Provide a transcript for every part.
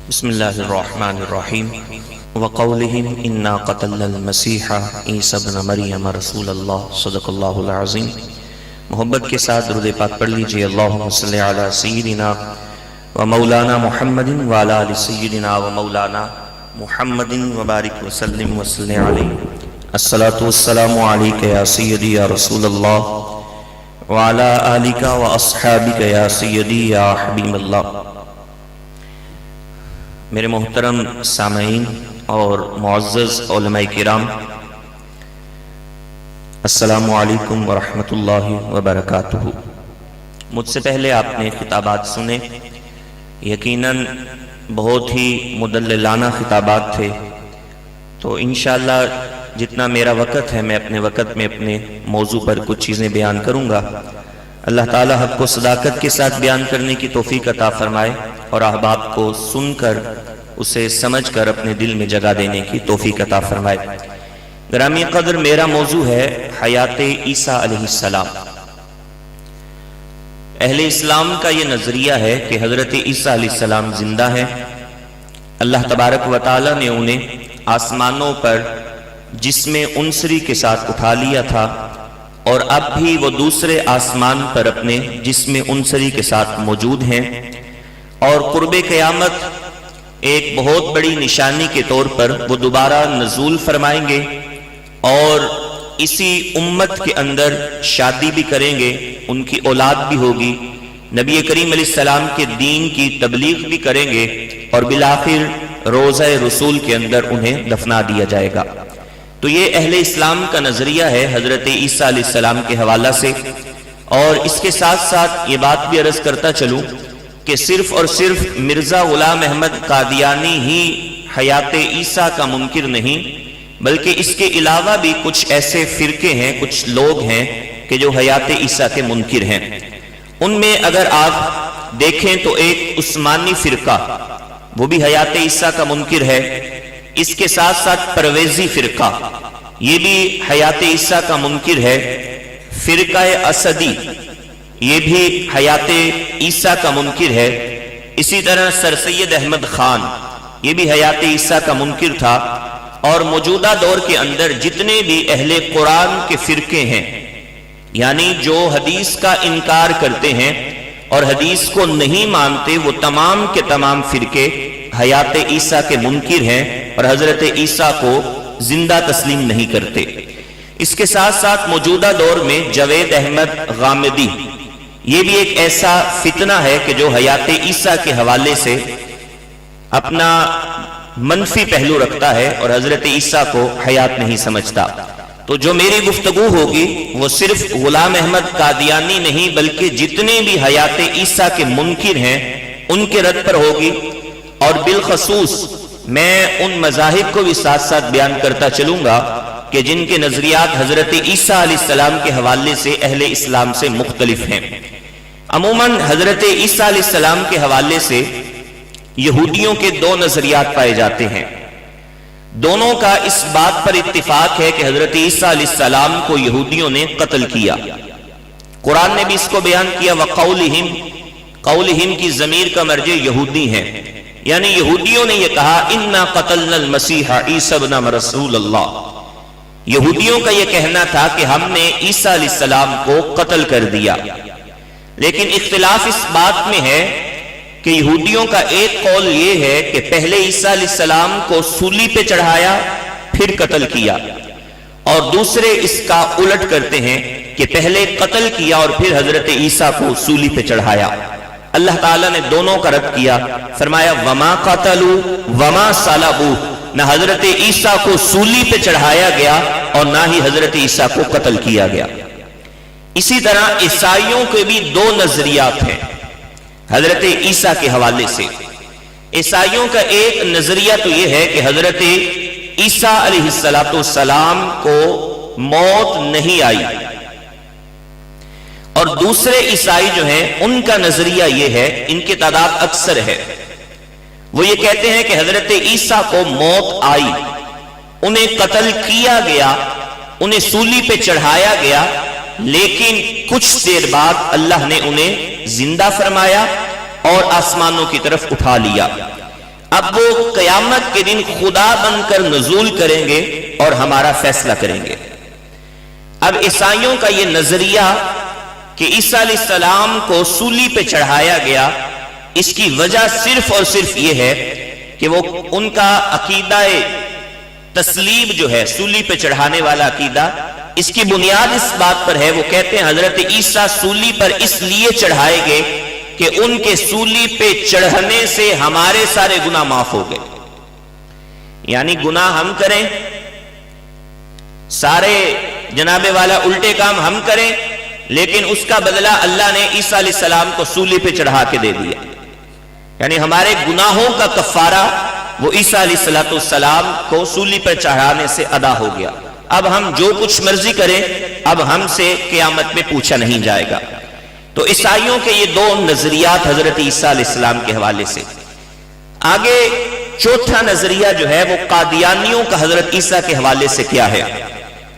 بسم اللہ الرحمن الرحیم وقولہم انا قتلنا المسیح عیسی ابن مریم رسول اللہ صدق اللہ العظیم۔ محبت کے ساتھ درود پاک پڑھ لیجئے۔ اللہم صلی علی سیدنا و مولانا محمد وعلی آل سیدنا و مولانا محمد وبارک وسلم وصلی علیہ۔ الصلاة والسلام علیک یا سیدی یا رسول اللہ وعلی آلک و اصحابک یا سیدی یا حبیب اللہ۔ میرے محترم سامعین اور معزز علماء کرام، السلام علیکم ورحمۃ اللہ وبرکاتہ۔ مجھ سے پہلے آپ نے خطابات سنے، یقیناً بہت ہی مدللانہ خطابات تھے، تو انشاءاللہ جتنا میرا وقت ہے میں اپنے وقت میں اپنے موضوع پر کچھ چیزیں بیان کروں گا۔ اللہ تعالی حق کو صداقت کے ساتھ بیان کرنے کی توفیق عطا فرمائے اور احباب کو سن کر اسے سمجھ کر اپنے دل میں جگہ دینے کی توفیق عطا فرمائے۔ گرامی قدر، میرا موضوع ہے حیات عیسیٰ علیہ السلام۔ اہل اسلام کا یہ نظریہ ہے کہ حضرت عیسیٰ علیہ السلام زندہ ہے۔ اللہ تبارک و تعالی نے انہیں آسمانوں پر جسم انصری کے ساتھ اٹھا لیا تھا، اور اب بھی وہ دوسرے آسمان پر اپنے جسم انصری کے ساتھ موجود ہیں، اور قرب قیامت ایک بہت بڑی نشانی کے طور پر وہ دوبارہ نزول فرمائیں گے، اور اسی امت کے اندر شادی بھی کریں گے، ان کی اولاد بھی ہوگی، نبی کریم علیہ السلام کے دین کی تبلیغ بھی کریں گے، اور بالآخر روضہ رسول کے اندر انہیں دفنا دیا جائے گا۔ تو یہ اہل اسلام کا نظریہ ہے حضرت عیسیٰ علیہ السلام کے حوالہ سے۔ اور اس کے ساتھ ساتھ یہ بات بھی عرض کرتا چلوں کہ صرف اور صرف مرزا غلام احمد قادیانی ہی حیات عیسیٰ کا منکر نہیں، بلکہ اس کے علاوہ بھی کچھ ایسے فرقے ہیں، کچھ لوگ ہیں کہ جو حیات عیسیٰ کے منکر ہیں۔ ان میں اگر آپ دیکھیں تو ایک عثمانی فرقہ، وہ بھی حیات عیسیٰ کا منکر ہے۔ اس کے ساتھ ساتھ پرویزی فرقہ، یہ بھی حیات عیسیٰ کا منکر ہے۔ فرقہ اسدی، یہ بھی حیات عیسیٰ کا منکر ہے۔ اسی طرح سر سید احمد خان، یہ بھی حیات عیسیٰ کا منکر تھا۔ اور موجودہ دور کے اندر جتنے بھی اہل قرآن کے فرقے ہیں، یعنی جو حدیث کا انکار کرتے ہیں اور حدیث کو نہیں مانتے، وہ تمام کے تمام فرقے حیات عیسیٰ کے منکر ہیں اور حضرت عیسیٰ کو زندہ تسلیم نہیں کرتے۔ اس کے ساتھ ساتھ موجودہ دور میں جوید احمد غامدی، یہ بھی ایک ایسا فتنہ ہے کہ جو حیات عیسیٰ کے حوالے سے اپنا منفی پہلو رکھتا ہے اور حضرت عیسیٰ کو حیات نہیں سمجھتا۔ تو جو میری گفتگو ہوگی وہ صرف غلام احمد قادیانی نہیں، بلکہ جتنے بھی حیات عیسیٰ کے منکر ہیں ان کے رد پر ہوگی، اور بالخصوص میں ان مذاہب کو بھی ساتھ ساتھ بیان کرتا چلوں گا کہ جن کے نظریات حضرت عیسیٰ علیہ السلام کے حوالے سے اہل اسلام سے مختلف ہیں۔ عموماً حضرت عیسیٰ علیہ السلام کے حوالے سے یہودیوں کے دو نظریات پائے جاتے ہیں۔ دونوں کا اس بات پر اتفاق ہے کہ حضرت عیسیٰ علیہ السلام کو یہودیوں نے قتل کیا۔ قرآن نے بھی اس کو بیان کیا، وَقَوْلِهِمْ، قولہم کی ضمیر کا مرجع یہودی ہیں، یعنی یہودیوں نے یہ کہا اِنَّا قَتَلْنَا الْمَسِيحَ عِيسَى ابْنَ رسول اللہ۔ یہودیوں کا یہ کہنا تھا کہ ہم نے عیسیٰ علیہ السلام کو قتل کر دیا، لیکن اختلاف اس بات میں ہے کہ یہودیوں کا ایک قول یہ ہے کہ پہلے عیسیٰ علیہ السلام کو سولی پہ چڑھایا پھر قتل کیا، اور دوسرے اس کا الٹ کرتے ہیں کہ پہلے قتل کیا اور پھر حضرت عیسیٰ کو سولی پہ چڑھایا۔ اللہ تعالیٰ نے دونوں کا رد کیا، فرمایا وما قتلوا وما صلبوا، نہ حضرت عیسیٰ کو سولی پہ چڑھایا گیا اور نہ ہی حضرت عیسیٰ کو قتل کیا گیا۔ اسی طرح عیسائیوں کے بھی دو نظریات ہیں حضرت عیسیٰ کے حوالے سے۔ عیسائیوں کا ایک نظریہ تو یہ ہے کہ حضرت عیسیٰ علیہ السلام کو موت نہیں آئی، اور دوسرے عیسائی جو ہیں ان کا نظریہ یہ ہے، ان کی تعداد اکثر ہے، وہ یہ کہتے ہیں کہ حضرت عیسیٰ کو موت آئی، انہیں قتل کیا گیا، انہیں سولی پہ چڑھایا گیا، لیکن کچھ دیر بعد اللہ نے انہیں زندہ فرمایا اور آسمانوں کی طرف اٹھا لیا۔ اب وہ قیامت کے دن خدا بن کر نزول کریں گے اور ہمارا فیصلہ کریں گے۔ اب عیسائیوں کا یہ نظریہ کہ عیسیٰ علیہ السلام کو سولی پہ چڑھایا گیا، اس کی وجہ صرف اور صرف یہ ہے کہ وہ ان کا عقیدہ تسلیب جو ہے، سولی پہ چڑھانے والا عقیدہ، اس کی بنیاد اس بات پر ہے، وہ کہتے ہیں حضرت عیسیٰ سولی پر اس لیے چڑھائے گئے کہ ان کے سولی پہ چڑھنے سے ہمارے سارے گناہ معاف ہو گئے۔ یعنی گناہ ہم کریں، سارے جناب والا الٹے کام ہم کریں، لیکن اس کا بدلہ اللہ نے عیسیٰ علیہ السلام کو سولی پہ چڑھا کے دے دیا۔ یعنی ہمارے گناہوں کا کفارہ وہ عیسیٰ علیہ السلام کو سولی پر چڑھانے سے ادا ہو گیا۔ اب ہم جو کچھ مرضی کریں، اب ہم سے قیامت میں پوچھا نہیں جائے گا۔ تو عیسائیوں کے یہ دو نظریات حضرت عیسیٰ علیہ السلام کے حوالے سے۔ آگے چوتھا نظریہ جو ہے وہ قادیانیوں کا حضرت عیسیٰ کے حوالے سے کیا ہے؟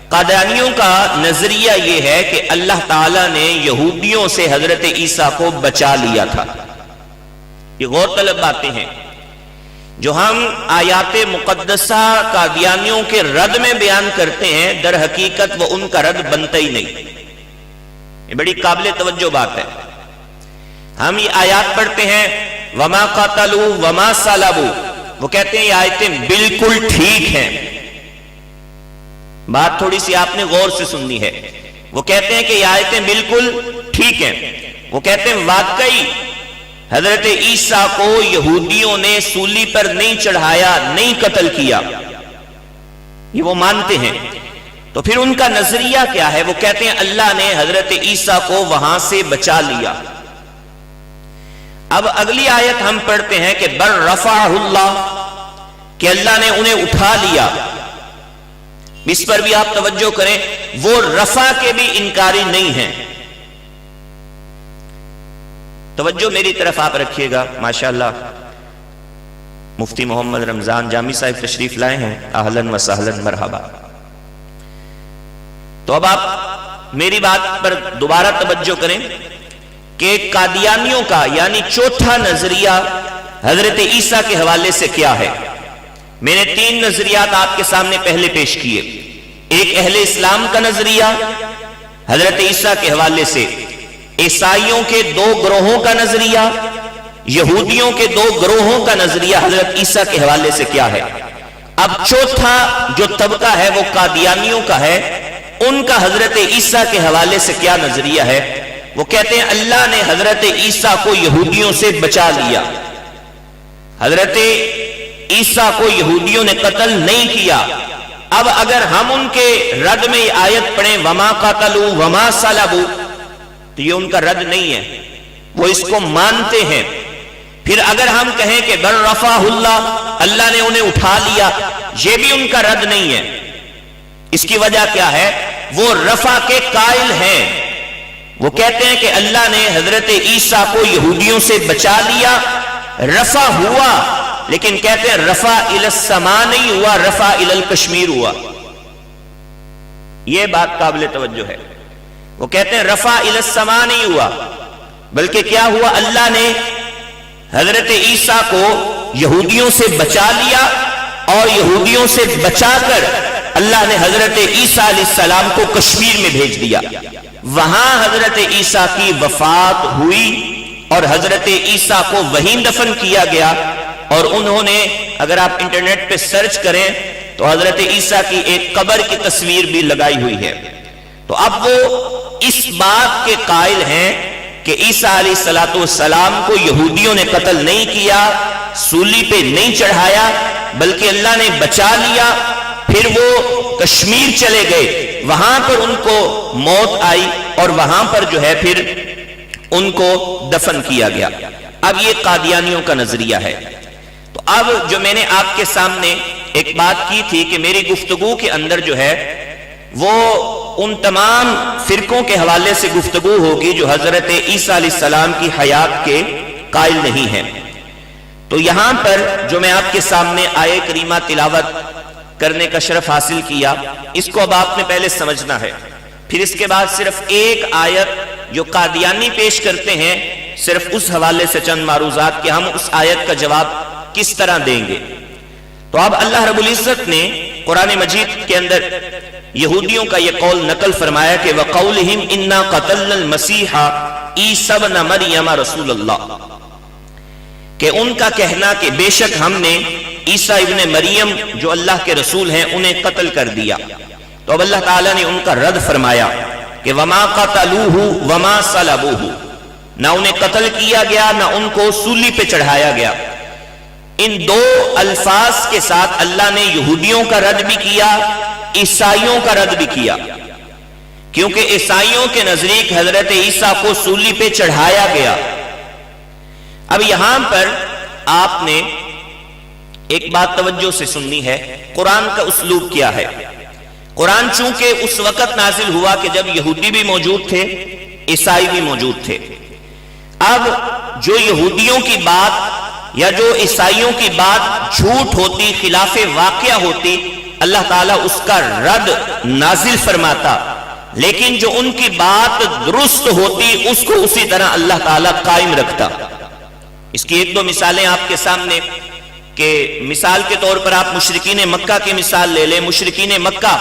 قادیانیوں کا نظریہ یہ ہے کہ اللہ تعالیٰ نے یہودیوں سے حضرت عیسیٰ کو بچا لیا تھا۔ یہ غور طلب باتیں ہیں جو ہم آیات مقدسہ قادیانیوں کے رد میں بیان کرتے ہیں، در حقیقت وہ ان کا رد بنتا ہی نہیں۔ یہ بڑی قابل توجہ بات ہے۔ ہم یہ آیات پڑھتے ہیں وما قاتلوا وما صلبوا، وہ کہتے ہیں یہ آیتیں بالکل ٹھیک ہیں۔ بات تھوڑی سی آپ نے غور سے سننی ہے۔ وہ کہتے ہیں کہ یہ آیتیں بالکل ٹھیک ہیں۔ وہ کہتے ہیں واقعی حضرت عیسیٰ کو یہودیوں نے سولی پر نہیں چڑھایا، نہیں قتل کیا، یہ وہ مانتے ہیں۔ تو پھر ان کا نظریہ کیا ہے؟ وہ کہتے ہیں اللہ نے حضرت عیسیٰ کو وہاں سے بچا لیا۔ اب اگلی آیت ہم پڑھتے ہیں کہ بر رفعہ اللہ، کہ اللہ نے انہیں اٹھا لیا۔ اس پر بھی آپ توجہ کریں، وہ رفع کے بھی انکاری نہیں ہیں۔ توجہ میری طرف آپ رکھیے گا، ماشاءاللہ مفتی محمد رمضان جامی صاحب تشریف لائے ہیں، اہلاً و سہلاً مرحبا۔ تو اب آپ میری بات پر دوبارہ توجہ کریں کہ قادیانیوں کا یعنی چوتھا نظریہ حضرت عیسیٰ کے حوالے سے کیا ہے؟ میں نے تین نظریات آپ کے سامنے پہلے پیش کیے۔ ایک اہل اسلام کا نظریہ حضرت عیسیٰ کے حوالے سے، عیسائیوں کے دو گروہوں کا نظریہ، یہودیوں کے دو گروہوں کا نظریہ حضرت عیسیٰ کے حوالے سے کیا ہے۔ اب چوتھا جو طبقہ ہے وہ قادیانیوں کا ہے، ان کا حضرت عیسیٰ کے حوالے سے کیا نظریہ ہے؟ وہ کہتے ہیں اللہ نے حضرت عیسیٰ کو یہودیوں سے بچا لیا، حضرت عیسیٰ کو یہودیوں نے قتل نہیں کیا۔ اب اگر ہم ان کے رد میں یہ آیت پڑھیں وما قاتلوا وما صلبوا، تو یہ ان کا رد نہیں ہے، وہ اس کو مانتے ہیں۔ پھر اگر ہم کہیں کہ بر رفعہ اللہ، اللہ نے انہیں اٹھا لیا، یہ بھی ان کا رد نہیں ہے۔ اس کی وجہ کیا ہے؟ وہ رفع کے قائل ہیں۔ وہ کہتے ہیں کہ اللہ نے حضرت عیسیٰ کو یہودیوں سے بچا لیا، رفع ہوا، لیکن کہتے ہیں رفع الی السماء نہیں ہوا، رفع الی الکشمیر ہوا۔ یہ بات قابل توجہ ہے۔ وہ کہتے ہیں رفع الی السماء نہیں ہوا، بلکہ کیا ہوا؟ اللہ نے حضرت عیسیٰ کو یہودیوں سے بچا لیا، اور یہودیوں سے بچا کر اللہ نے حضرت عیسیٰ علیہ السلام کو کشمیر میں بھیج دیا۔ وہاں حضرت عیسیٰ کی وفات ہوئی اور حضرت عیسیٰ کو وہیں دفن کیا گیا، اور انہوں نے اگر آپ انٹرنیٹ پہ سرچ کریں تو حضرت عیسیٰ کی ایک قبر کی تصویر بھی لگائی ہوئی ہے۔ تو اب وہ اس بات کے قائل ہیں کہ عیسیٰ علیہ السلام کو یہودیوں نے قتل نہیں کیا، سولی پہ نہیں چڑھایا، بلکہ اللہ نے بچا لیا۔ پھر وہ کشمیر چلے گئے، وہاں پر ان کو موت آئی، اور وہاں پر جو ہے پھر ان کو دفن کیا گیا۔ اب یہ قادیانیوں کا نظریہ ہے۔ تو اب جو میں نے آپ کے سامنے ایک بات کی تھی کہ میری گفتگو کے اندر جو ہے وہ ان تمام فرقوں کے حوالے سے گفتگو ہوگی جو حضرت عیسیٰ علیہ السلام کی حیات کے قائل نہیں ہیں۔ تو یہاں پر جو میں آپ کے سامنے آیے کریمہ تلاوت کرنے کا شرف حاصل کیا، اس کو اب آپ نے پہلے سمجھنا ہے۔ پھر اس کے بعد صرف ایک آیت جو قادیانی پیش کرتے ہیں، صرف اس حوالے سے چند معروضات کہ ہم اس آیت کا جواب کس طرح دیں گے؟ تو اب اللہ رب العزت نے قرآن مجید کے اندر یہودیوں کا یہ قول نقل فرمایا کہ وَقَوْلِهِمْ إِنَّا قَتَلْنَا الْمَسِيحَ عِيسَى ابْنَ مَرْيَمَ رسول اللہ، کہ ان کا کہنا کہ بے شک ہم نے عیسیٰ ابن مریم جو اللہ کے رسول ہیں انہیں قتل کر دیا۔ تو اب اللہ تعالیٰ نے ان کا رد فرمایا کہ وَمَا قَتَلُوهُ وَمَا صَلَبُوهُ، نہ انہیں قتل کیا گیا نہ ان کو سولی پہ چڑھایا گیا۔ ان دو الفاظ کے ساتھ اللہ نے یہودیوں کا رد بھی کیا، عیسائیوں کا رد بھی کیا، کیونکہ عیسائیوں کے نزدیک حضرت عیسیٰ کو سولی پہ چڑھایا گیا۔ اب یہاں پر آپ نے ایک بات توجہ سے سننی ہے، قرآن کا اسلوب کیا ہے۔ قرآن چونکہ اس وقت نازل ہوا کہ جب یہودی بھی موجود تھے، عیسائی بھی موجود تھے۔ اب جو یہودیوں کی بات یا جو عیسائیوں کی بات جھوٹ ہوتی، خلاف واقعہ ہوتی، اللہ تعالیٰ اس کا رد نازل فرماتا، لیکن جو ان کی بات درست ہوتی اس کو اسی طرح اللہ تعالیٰ قائم رکھتا۔ اس کی ایک دو مثالیں آپ کے سامنے، کہ مثال کے طور پر آپ مشرکین مکہ کی مثال لے لیں۔ مشرکین مکہ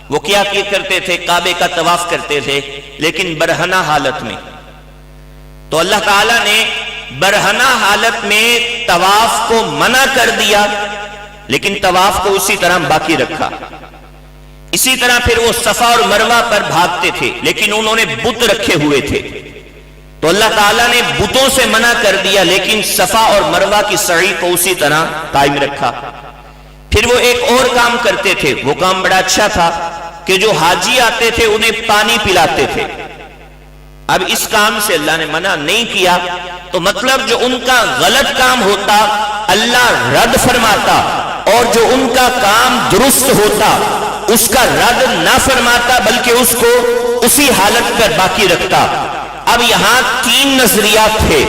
وہ کیا کرتے تھے؟ کعبے کا طواف کرتے تھے، لیکن برہنہ حالت میں۔ تو اللہ تعالیٰ نے برہنہ حالت میں طواف کو منع کر دیا، لیکن طواف کو اسی طرح باقی رکھا۔ اسی طرح پھر وہ صفا اور مروہ پر بھاگتے تھے، لیکن انہوں نے بت رکھے ہوئے تھے، تو اللہ تعالیٰ نے بتوں سے منع کر دیا، لیکن صفا اور مروہ کی سعی کو اسی طرح قائم رکھا۔ پھر وہ ایک اور کام کرتے تھے، وہ کام بڑا اچھا تھا کہ جو حاجی آتے تھے انہیں پانی پلاتے تھے۔ اب اس کام سے اللہ نے منع نہیں کیا، تو مطلب جو ان کا غلط کام ہوتا اللہ رد فرماتا، اور جو ان کا کام درست ہوتا اس کا رد نہ فرماتا، بلکہ اس کو اسی حالت پر باقی رکھتا۔ اب یہاں تین نظریات تھے،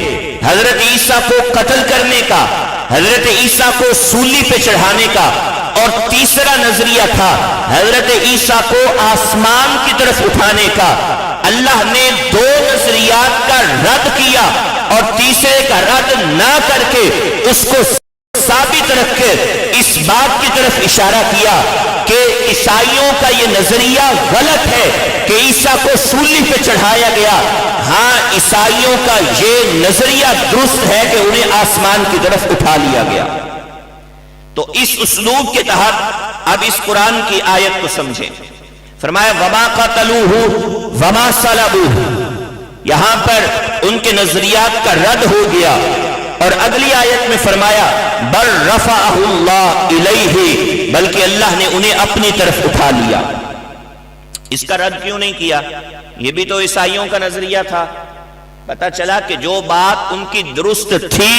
حضرت عیسیٰ کو قتل کرنے کا، حضرت عیسیٰ کو سولی پہ چڑھانے کا، اور تیسرا نظریہ تھا حضرت عیسیٰ کو آسمان کی طرف اٹھانے کا۔ اللہ نے دو نظریات کا رد کیا اور تیسرے کا رد نہ کر کے اس کو ثابت رکھ کے اس بات کی طرف اشارہ کیا کہ عیسائیوں کا یہ نظریہ غلط ہے کہ عیسیٰ کو سولی پہ چڑھایا گیا، ہاں عیسائیوں کا یہ نظریہ درست ہے کہ انہیں آسمان کی طرف اٹھا لیا گیا۔ تو اس اسلوب کے تحت اب اس قرآن کی آیت کو سمجھیں۔ فرمایا وَمَا قَتَلُوهُ وَمَا صَلَبُوهُ، یہاں پر ان کے نظریات کا رد ہو گیا، اور اگلی آیت میں فرمایا بَلْ رَفَعَهُ اللَّهُ إِلَيْهِ، بلکہ اللہ نے انہیں اپنی طرف اٹھا لیا۔ اس کا رد کیوں نہیں کیا؟ یہ بھی تو عیسائیوں کا نظریہ تھا۔ پتہ چلا کہ جو بات ان کی درست تھی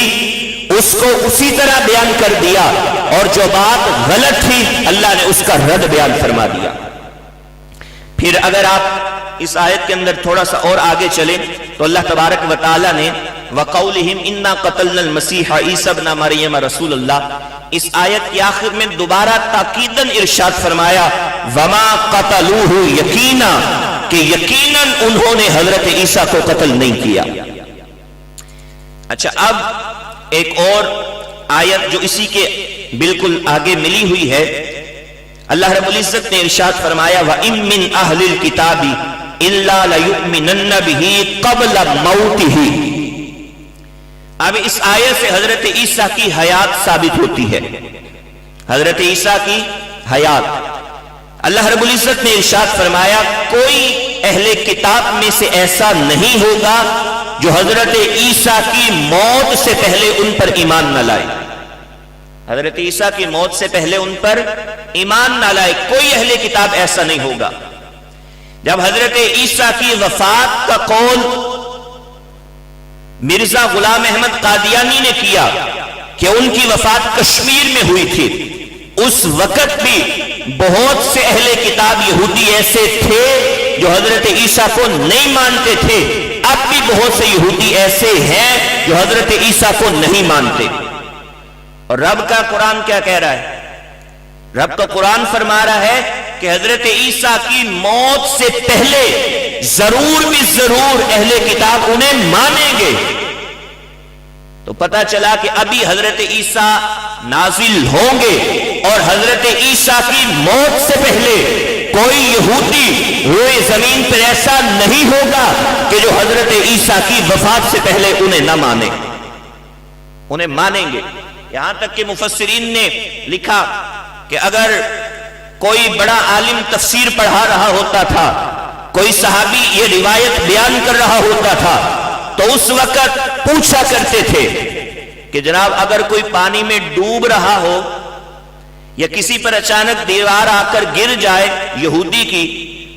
اس کو اسی طرح بیان کر دیا، اور جو بات غلط تھی اللہ نے اس کا رد بیان فرما دیا۔ پھر اگر آپ اس آیت کے اندر تھوڑا سا اور آگے چلیں تو اللہ تبارک و تعالی نے وَقَوْلِهِمْ إِنَّا قَتَلْنَا الْمَسِيحَ عِيسَى ابْنَ مَرْيَمَ رسول اللہ، اس آیت کی آخر میں دوبارہ تاکیداً ارشاد فرمایا وَمَا قَتَلُوهُ یقینا، کہ یقیناً انہوں نے حضرت عیسیٰ کو قتل نہیں کیا۔ اچھا، اب ایک اور آیت جو اسی کے بالکل آگے ملی ہوئی ہے، اللہ رب العزت نے ارشاد فرمایا وَإِن مِّنْ أَهْلِ الْكِتَابِ إِلَّا لَيُؤْمِنَنَّ بِهِ قَبْلَ مَوْتِهِ۔ اب اس آیت سے حضرت عیسیٰ کی حیات ثابت ہوتی ہے، حضرت عیسیٰ کی حیات۔ اللہ رب العزت نے ارشاد فرمایا کوئی اہل کتاب میں سے ایسا نہیں ہوگا جو حضرت عیسیٰ کی موت سے پہلے ان پر ایمان نہ لائے، حضرت عیسیٰ کی موت سے پہلے ان پر ایمان نہ لائے، کوئی اہل کتاب ایسا نہیں ہوگا۔ جب حضرت عیسیٰ کی وفات کا قول مرزا غلام احمد قادیانی نے کیا کہ ان کی وفات کشمیر میں ہوئی تھی، اس وقت بھی بہت سے اہل کتاب یہودی ایسے تھے جو حضرت عیسیٰ کو نہیں مانتے تھے، اب بھی بہت سے یہودی ایسے ہیں جو حضرت عیسیٰ کو نہیں مانتے۔ اور رب کا قرآن کیا کہہ رہا ہے؟ رب کا قرآن فرما رہا ہے کہ حضرت عیسیٰ کی موت سے پہلے ضرور بھی ضرور اہل کتاب انہیں مانیں گے، تو پتہ چلا کہ ابھی حضرت عیسیٰ نازل ہوں گے، اور حضرت عیسیٰ کی موت سے پہلے کوئی یہودی روئے زمین پر ایسا نہیں ہوگا کہ جو حضرت عیسیٰ کی وفات سے پہلے انہیں نہ مانے، انہیں مانیں گے۔ یہاں تک کہ مفسرین نے لکھا کہ اگر کوئی بڑا عالم تفسیر پڑھا رہا ہوتا تھا، کوئی صحابی یہ روایت بیان کر رہا ہوتا تھا، تو اس وقت پوچھا کرتے تھے کہ جناب اگر کوئی پانی میں ڈوب رہا ہو یا کسی پر اچانک دیوار آ کر گر جائے یہودی کی،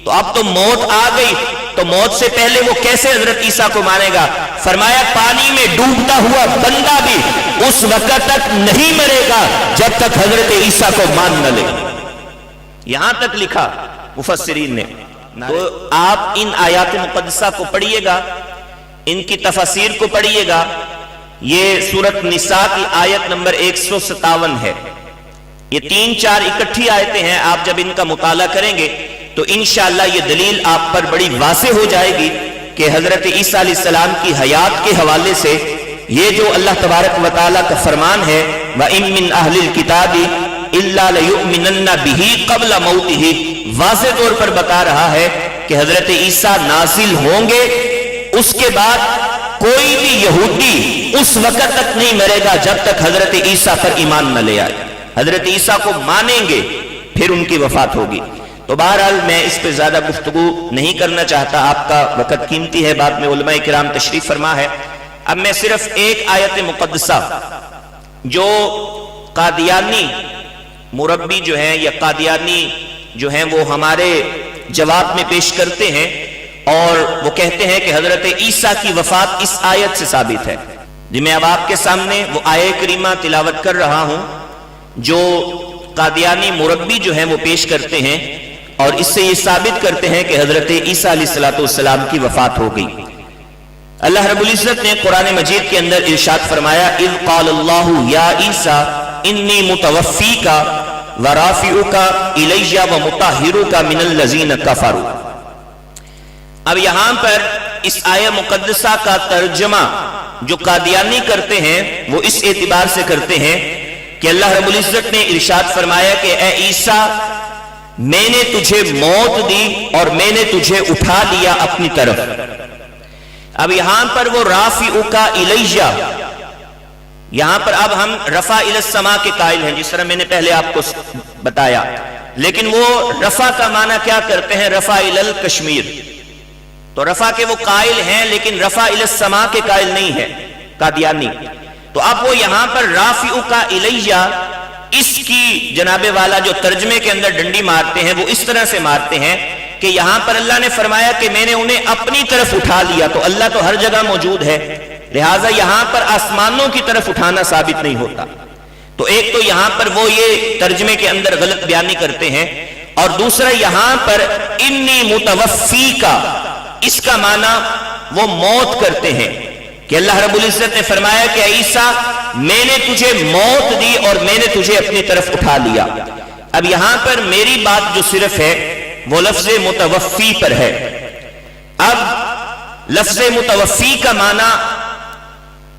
تو اب تو موت آ گئی، تو موت سے پہلے وہ کیسے حضرت عیسیٰ کو مانے گا؟ فرمایا پانی میں ڈوبتا ہوا بندہ بھی اس وقت تک نہیں مرے گا جب تک حضرت عیسیٰ کو مان نہ لے۔ یہاں تک لکھا مفسرین نے۔ تو آپ ان آیات مقدسہ کو پڑھیے گا، ان کی تفاسیر کو پڑھیے گا۔ یہ سورۃ نساء کی آیت نمبر 157 ہے۔ یہ 3-4 اکٹھی آیتیں ہیں، آپ جب ان کا مطالعہ کریں گے تو انشاءاللہ یہ دلیل آپ پر بڑی واضح ہو جائے گی کہ حضرت عیسیٰ علیہ السلام کی حیات کے حوالے سے یہ جو اللہ تبارک و تعالیٰ کا فرمان ہے وَإِن مِّنْ أَهْلِ الْكِتَابِ إِلَّا لَيُؤْمِنَنَّ بِهِ قَبْلَ مَوْتِهِ، واضح طور پر بتا رہا ہے کہ حضرت عیسیٰ نازل ہوں گے، اس کے بعد کوئی بھی یہودی اس وقت تک نہیں مرے گا جب تک حضرت عیسیٰ پر ایمان نہ لے آئے۔ حضرت عیسیٰ کو مانیں گے پھر ان کی وفات ہوگی۔ تو بہرحال میں اس پہ زیادہ گفتگو نہیں کرنا چاہتا، آپ کا وقت قیمتی ہے، بعد میں علماء کرام تشریف فرما ہے۔ اب میں صرف ایک آیت مقدسہ جو قادیانی مربی جو ہیں یا قادیانی جو ہیں وہ ہمارے جواب میں پیش کرتے ہیں، اور وہ کہتے ہیں کہ حضرت عیسیٰ کی وفات اس آیت سے ثابت ہے، جی میں اب آپ کے سامنے وہ آیہ کریمہ تلاوت کر رہا ہوں جو قادیانی مربی جو ہیں وہ پیش کرتے ہیں، اور اس سے یہ ثابت کرتے ہیں کہ حضرت عیسیٰ علیہ السلام کی وفات ہو گئی۔ اللہ رب العزت نے قرآن مجید کے اندر ارشاد فرمایا اذ قال اللہ یا عیسیٰ انی متوفیک ورافعک الی ومطہرک من الذین کفروا۔ اب یہاں پر اس آیہ مقدسہ کا ترجمہ جو قادیانی کرتے ہیں وہ اس اعتبار سے کرتے ہیں کہ اللہ رب العزت نے ارشاد فرمایا کہ اے عیسیٰ میں نے تجھے موت دی اور میں نے تجھے اٹھا لیا اپنی طرف۔ اب یہاں پر وہ رافعک الیہ، یہاں پر اب ہم رفع الی السماء کے قائل ہیں جس طرح میں نے پہلے آپ کو بتایا، لیکن وہ رفع کا معنی کیا کرتے ہیں؟ رفع الی الکشمیر، تو رفع کے وہ قائل ہیں لیکن رفع الی السماء کے قائل نہیں ہے قادیانی۔ تو اب وہ یہاں پر رافعک الیہ اس کی جناب والا جو ترجمے کے اندر ڈنڈی مارتے ہیں وہ اس طرح سے مارتے ہیں کہ یہاں پر اللہ نے فرمایا کہ میں نے انہیں اپنی طرف اٹھا لیا، تو اللہ تو ہر جگہ موجود ہے، لہٰذا یہاں پر آسمانوں کی طرف اٹھانا ثابت نہیں ہوتا۔ تو ایک تو یہاں پر وہ یہ ترجمے کے اندر غلط بیانی کرتے ہیں، اور دوسرا یہاں پر انی متوفیک، اس کا معنی وہ موت کرتے ہیں کہ اللہ رب العزت نے فرمایا کہ عیسیٰ میں نے تجھے موت دی اور میں نے تجھے اپنی طرف اٹھا لیا۔ اب یہاں پر میری بات جو صرف ہے وہ لفظ متوفی پر ہے۔ اب لفظ متوفی کا معنی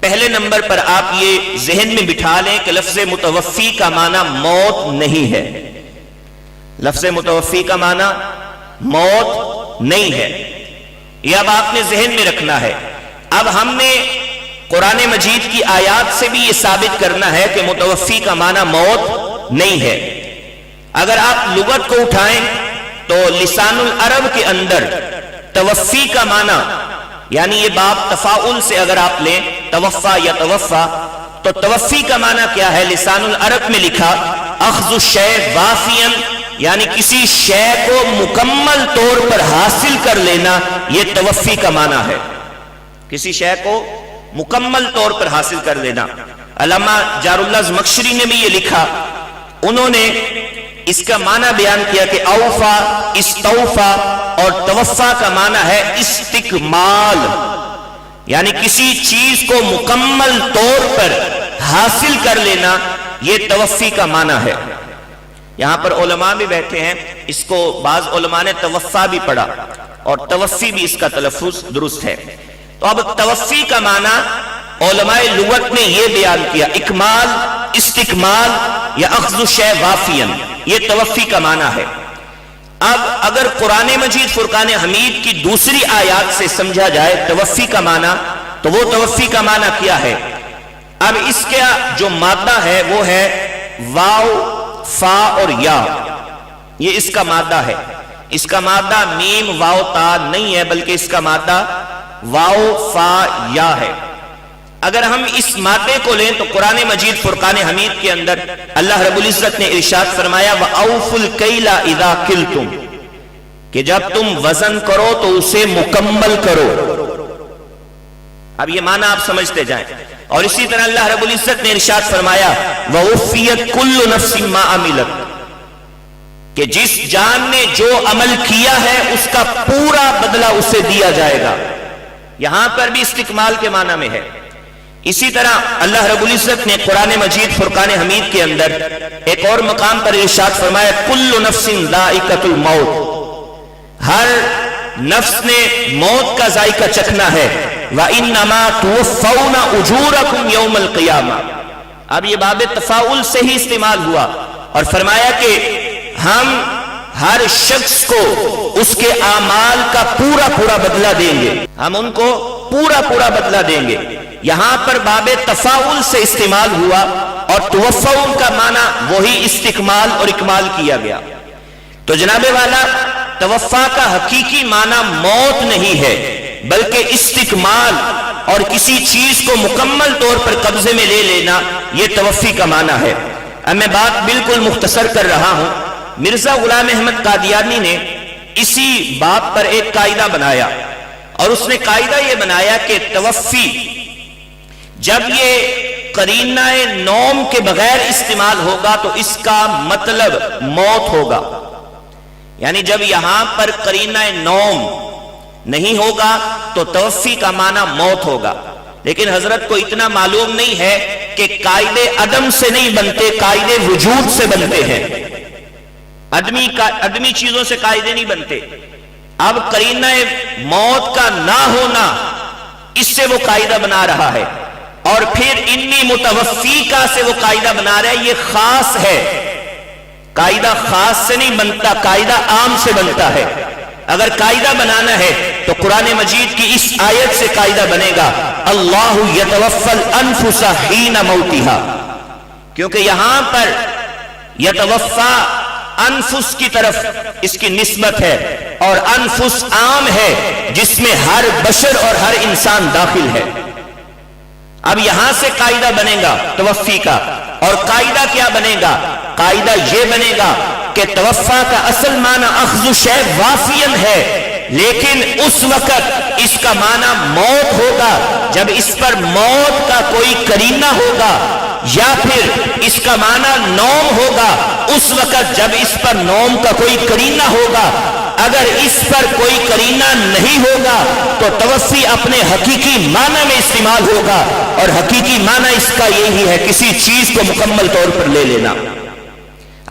پہلے نمبر پر آپ یہ ذہن میں بٹھا لیں کہ لفظ متوفی کا معنی موت نہیں ہے، لفظ متوفی کا معنی موت نہیں ہے، یہ اب آپ نے ذہن میں رکھنا ہے۔ اب ہم نے قرآن مجید کی آیات سے بھی یہ ثابت کرنا ہے کہ متوفی کا معنی موت نہیں ہے۔ اگر آپ لغت کو اٹھائیں تو لسان العرب کے اندر توفی کا معنی یعنی یہ باب تفاعل سے اگر آپ لیں توفا یا توفا، تو توفی کا معنی کیا ہے؟ لسان العرب میں لکھا اخذ الشیء وافیا، یعنی کسی شے کو مکمل طور پر حاصل کر لینا، یہ توفی کا معنی ہے، کسی شے کو مکمل طور پر حاصل کر لینا۔ علامہ جار اللہ زمخشری نے بھی یہ لکھا، انہوں نے اس کا معنی بیان کیا کہ اوفا، استوفا اور توفا کا معنی ہے استکمال، یعنی کسی چیز کو مکمل طور پر حاصل کر لینا، یہ توفی کا معنی ہے۔ یہاں پر علماء بھی بیٹھے ہیں، اس کو بعض علماء نے توفا بھی پڑھا اور توفی بھی اس کا تلفظ درست ہے۔ تو اب توفی کا معنی علماء لغت نے یہ بیان کیا، اکمال، استکمال یا اخذ الشیء وافیاً، یہ توفی کا معنی ہے۔ اب اگر قرآن مجید فرقان حمید کی دوسری آیات سے سمجھا جائے توفی کا معنی، تو وہ توفی کا معنی کیا ہے؟ اب اس کا جو مادہ ہے وہ ہے واو، فا اور یا، یہ اس کا مادہ ہے۔ اس کا مادہ میم واو تا نہیں ہے، بلکہ اس کا مادہ واو فا یا ہے۔ اگر ہم اس مادے کو لیں تو قرآن مجید فرقان حمید کے اندر اللہ رب العزت نے ارشاد فرمایا وَأَوْفُوا الْكَيْلَ إِذَا كِلْتُمْ، کہ جب تم وزن کرو تو اسے مکمل کرو۔ اب یہ معنی آپ سمجھتے جائیں۔ اور اسی طرح اللہ رب العزت نے ارشاد فرمایا وَوُفِّيَتْ كُلُّ نَفْسٍ مَا عَمِلَتْ، کہ جس جان نے جو عمل کیا ہے اس کا پورا بدلہ اسے دیا جائے گا۔ یہاں پر بھی استکمال کے معنی میں ہے۔ اسی طرح اللہ رب العزت نے قرآن مجید فرقان حمید کے اندر ایک اور مقام پر ارشاد فرمایا کل نفس ذائقۃ الموت، ہر نفس نے موت کا ذائقہ چکھنا ہے۔ وَإِنَّمَا تُوَفَّوْنَ أُجُورَكُمْ يَوْمَ الْقِيَامَةِ، اب یہ باب تفاعل سے ہی استعمال ہوا، اور فرمایا کہ ہم ہر شخص کو اس کے اعمال کا پورا پورا بدلہ دیں گے، ہم ان کو پورا پورا بدلہ دیں گے۔ یہاں پر باب تفاعل سے استعمال ہوا، اور توفون کا معنی وہی استکمال اور اکمال کیا گیا۔ تو جناب والا، توفا کا حقیقی معنی موت نہیں ہے، بلکہ استکمال اور کسی چیز کو مکمل طور پر قبضے میں لے لینا، یہ توفی کا معنی ہے۔ اب میں بات بالکل مختصر کر رہا ہوں۔ مرزا غلام احمد قادیانی نے اسی باب پر ایک قاعدہ بنایا، اور اس نے قاعدہ یہ بنایا کہ توفی جب یہ قرینہ نوم کے بغیر استعمال ہوگا تو اس کا مطلب موت ہوگا، یعنی جب یہاں پر قرینہ نوم نہیں ہوگا تو توفی کا معنی موت ہوگا۔ لیکن حضرت کو اتنا معلوم نہیں ہے کہ قاعدے عدم سے نہیں بنتے، قاعدے وجود سے بنتے ہیں، عدمی چیزوں سے قاعدے نہیں بنتے۔ اب قرینہ موت کا نہ ہونا، اس سے وہ قاعدہ بنا رہا ہے، اور پھر انی متوفی کا سے وہ قاعدہ بنا رہا ہے، یہ خاص ہے۔ قاعدہ خاص سے نہیں بنتا، قاعدہ عام سے بنتا ہے۔ اگر قاعدہ بنانا ہے تو قرآن مجید کی اس آیت سے قاعدہ بنے گا اللہ یتوفی الانفس حین موتها، کیونکہ یہاں پر یتوفا انفس کی طرف اس کی نسبت ہے، اور انفس عام ہے جس میں ہر بشر اور ہر انسان داخل ہے۔ اب یہاں سے قاعدہ بنے گا توفی کا، اور قاعدہ کیا بنے گا؟ قاعدہ یہ بنے گا کہ توفا کا اصل معنی اخذ شیء وافین ہے، لیکن اس وقت اس کا معنی موت ہوگا جب اس پر موت کا کوئی قرینہ ہوگا، یا پھر اس کا معنی نوم ہوگا اس وقت جب اس پر نوم کا کوئی قرینہ ہوگا۔ اگر اس پر کوئی قرینہ نہیں ہوگا تو توفی اپنے حقیقی معنی میں استعمال ہوگا، اور حقیقی معنی اس کا یہی ہے کسی چیز کو مکمل طور پر لے لینا۔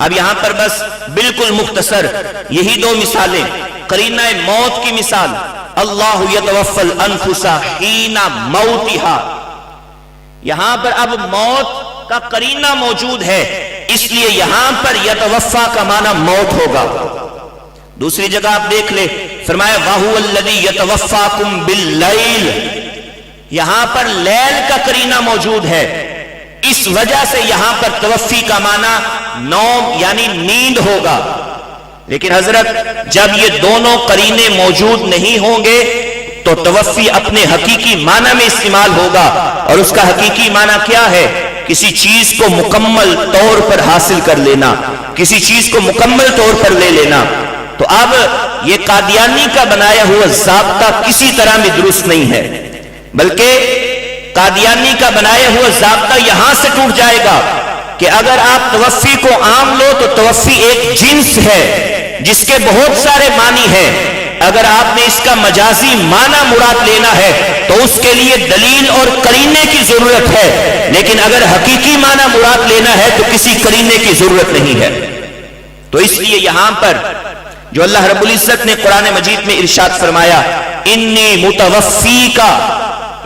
اب یہاں پر بس بالکل مختصر یہی دو مثالیں، قرینہ موت کی مثال اللہ یتوفی الانفس حین موتها، یہاں پر اب موت کا قرینہ موجود ہے، اس لیے یہاں پر یتوفا کا معنی موت ہوگا۔ دوسری جگہ آپ دیکھ لیں، فرمایا وَهُوَ الَّذِي يَتَوَفَّاكُمْ بِاللَّيْلِ، یہاں پر لیل کا قرینہ موجود ہے، اس وجہ سے یہاں پر توفی کا معنی نوم یعنی نیند ہوگا۔ لیکن حضرت جب یہ دونوں قرینے موجود نہیں ہوں گے تو توفی اپنے حقیقی معنی میں استعمال ہوگا، اور اس کا حقیقی معنی کیا ہے؟ کسی چیز کو مکمل طور پر حاصل کر لینا، کسی چیز کو مکمل طور پر لے لینا۔ تو اب یہ قادیانی کا بنایا ہوا ضابطہ کسی طرح بھی درست نہیں ہے، بلکہ قادیانی کا بنایا ہوا ضابطہ یہاں سے ٹوٹ جائے گا کہ اگر آپ توفی کو عام لو تو توفی ایک جنس ہے جس کے بہت سارے معنی ہیں، اگر آپ نے اس کا مجازی معنی مراد لینا ہے تو اس کے لیے دلیل اور قرینے کی ضرورت ہے، لیکن اگر حقیقی معنی مراد لینا ہے تو کسی قرینے کی ضرورت نہیں ہے۔ تو اس لیے یہاں پر جو اللہ رب العزت نے قرآن مجید میں ارشاد فرمایا انی متوفی کا،